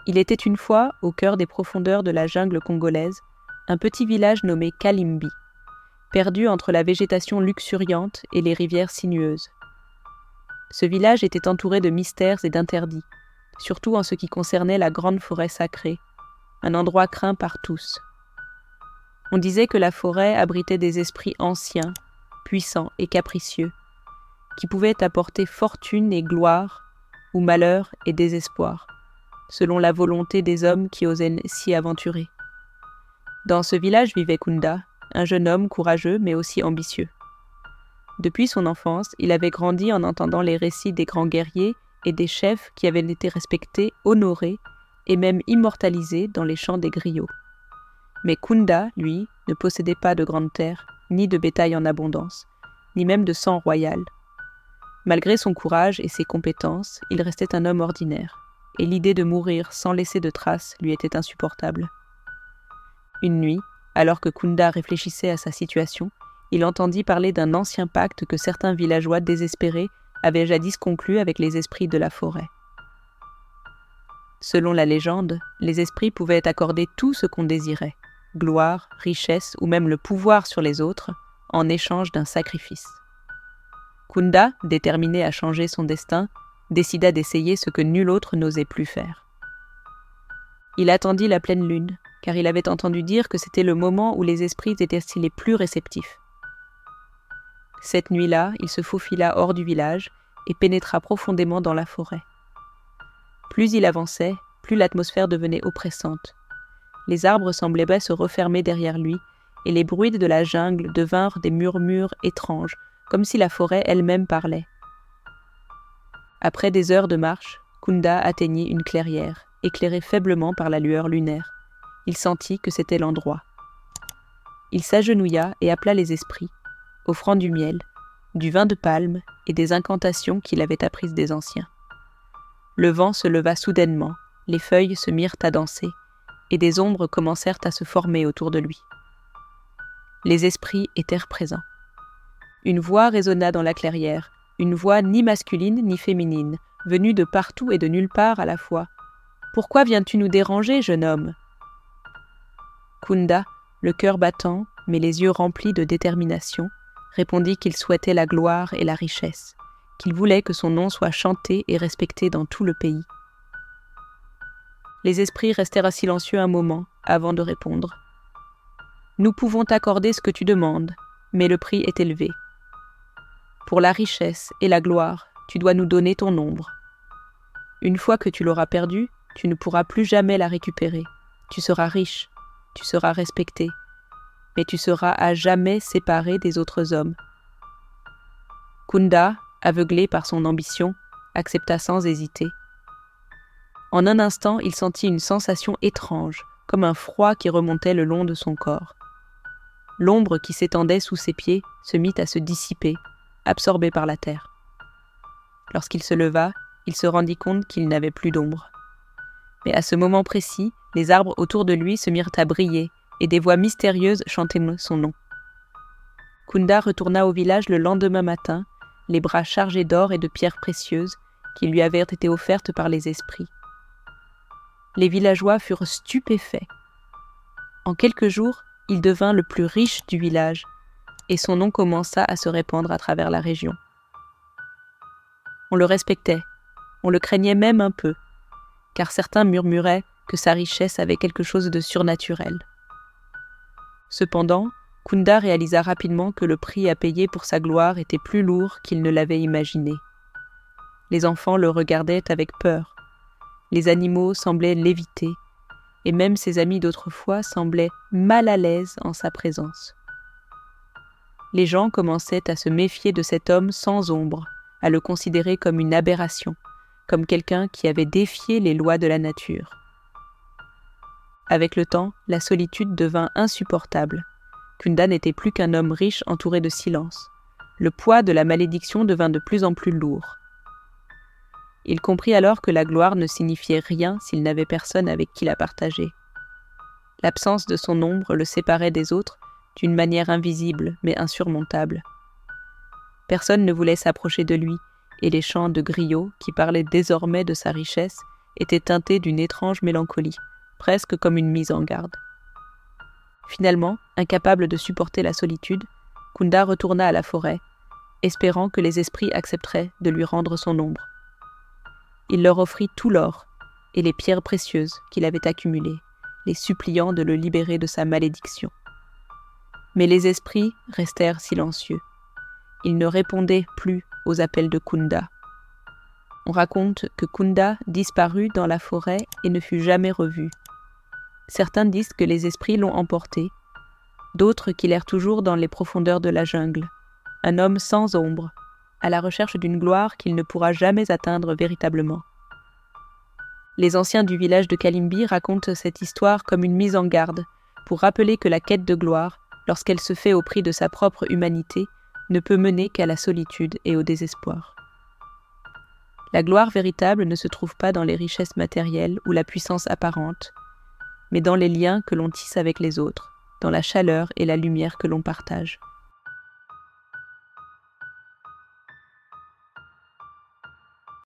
Il était une fois, au cœur des profondeurs de la jungle congolaise, un petit village nommé Kalimbi, perdu entre la végétation luxuriante et les rivières sinueuses. Ce village était entouré de mystères et d'interdits, surtout en ce qui concernait la grande forêt sacrée, un endroit craint par tous. On disait que la forêt abritait des esprits anciens, puissants et capricieux, qui pouvaient apporter fortune et gloire, ou malheur et désespoir, selon la volonté des hommes qui osaient s'y aventurer. Dans ce village vivait Kunda, un jeune homme courageux mais aussi ambitieux. Depuis son enfance, il avait grandi en entendant les récits des grands guerriers et des chefs qui avaient été respectés, honorés et même immortalisés dans les champs des griots. Mais Kunda, lui, ne possédait pas de grandes terres, ni de bétail en abondance, ni même de sang royal. Malgré son courage et ses compétences, il restait un homme ordinaire, et l'idée de mourir sans laisser de traces lui était insupportable. Une nuit, alors que Kunda réfléchissait à sa situation, il entendit parler d'un ancien pacte que certains villageois désespérés avaient jadis conclu avec les esprits de la forêt. Selon la légende, les esprits pouvaient accorder tout ce qu'on désirait, gloire, richesse ou même le pouvoir sur les autres, en échange d'un sacrifice. Kunda, déterminé à changer son destin, décida d'essayer ce que nul autre n'osait plus faire. Il attendit la pleine lune, car il avait entendu dire que c'était le moment où les esprits étaient les plus réceptifs. Cette nuit-là, il se faufila hors du village et pénétra profondément dans la forêt. Plus il avançait, plus l'atmosphère devenait oppressante. Les arbres semblaient se refermer derrière lui, et les bruits de la jungle devinrent des murmures étranges, comme si la forêt elle-même parlait. Après des heures de marche, Kunda atteignit une clairière, éclairée faiblement par la lueur lunaire. Il sentit que c'était l'endroit. Il s'agenouilla et appela les esprits, offrant du miel, du vin de palme et des incantations qu'il avait apprises des anciens. Le vent se leva soudainement, les feuilles se mirent à danser, et des ombres commencèrent à se former autour de lui. Les esprits étaient présents. Une voix résonna dans la clairière, une voix ni masculine ni féminine, venue de partout et de nulle part à la fois. « Pourquoi viens-tu nous déranger, jeune homme ?» Kunda, le cœur battant, mais les yeux remplis de détermination, répondit qu'il souhaitait la gloire et la richesse, qu'il voulait que son nom soit chanté et respecté dans tout le pays. Les esprits restèrent silencieux un moment avant de répondre. « Nous pouvons t'accorder ce que tu demandes, mais le prix est élevé. Pour la richesse et la gloire, tu dois nous donner ton ombre. Une fois que tu l'auras perdue, tu ne pourras plus jamais la récupérer. Tu seras riche, tu seras respecté, mais tu seras à jamais séparé des autres hommes. » Kunda, aveuglé par son ambition, accepta sans hésiter. En un instant, il sentit une sensation étrange, comme un froid qui remontait le long de son corps. L'ombre qui s'étendait sous ses pieds se mit à se dissiper, absorbé par la terre. Lorsqu'il se leva, il se rendit compte qu'il n'avait plus d'ombre. Mais à ce moment précis, les arbres autour de lui se mirent à briller et des voix mystérieuses chantaient son nom. Kunda retourna au village le lendemain matin, les bras chargés d'or et de pierres précieuses qui lui avaient été offertes par les esprits. Les villageois furent stupéfaits. En quelques jours, il devint le plus riche du village et son nom commença à se répandre à travers la région. On le respectait, on le craignait même un peu, car certains murmuraient que sa richesse avait quelque chose de surnaturel. Cependant, Kunda réalisa rapidement que le prix à payer pour sa gloire était plus lourd qu'il ne l'avait imaginé. Les enfants le regardaient avec peur, les animaux semblaient l'éviter, et même ses amis d'autrefois semblaient mal à l'aise en sa présence. Les gens commençaient à se méfier de cet homme sans ombre, à le considérer comme une aberration, comme quelqu'un qui avait défié les lois de la nature. Avec le temps, la solitude devint insupportable. Kunda n'était plus qu'un homme riche entouré de silence. Le poids de la malédiction devint de plus en plus lourd. Il comprit alors que la gloire ne signifiait rien s'il n'avait personne avec qui la partager. L'absence de son ombre le séparait des autres d'une manière invisible mais insurmontable. Personne ne voulait s'approcher de lui, et les chants de griots, qui parlaient désormais de sa richesse, était teintée d'une étrange mélancolie, presque comme une mise en garde. Finalement, incapable de supporter la solitude, Kunda retourna à la forêt, espérant que les esprits accepteraient de lui rendre son ombre. Il leur offrit tout l'or et les pierres précieuses qu'il avait accumulées, les suppliant de le libérer de sa malédiction. Mais les esprits restèrent silencieux. Ils ne répondaient plus aux appels de Kunda. On raconte que Kunda disparut dans la forêt et ne fut jamais revu. Certains disent que les esprits l'ont emporté, d'autres qu'il erre toujours dans les profondeurs de la jungle, un homme sans ombre, à la recherche d'une gloire qu'il ne pourra jamais atteindre véritablement. Les anciens du village de Kalimbi racontent cette histoire comme une mise en garde, pour rappeler que la quête de gloire, lorsqu'elle se fait au prix de sa propre humanité, ne peut mener qu'à la solitude et au désespoir. La gloire véritable ne se trouve pas dans les richesses matérielles ou la puissance apparente, mais dans les liens que l'on tisse avec les autres, dans la chaleur et la lumière que l'on partage.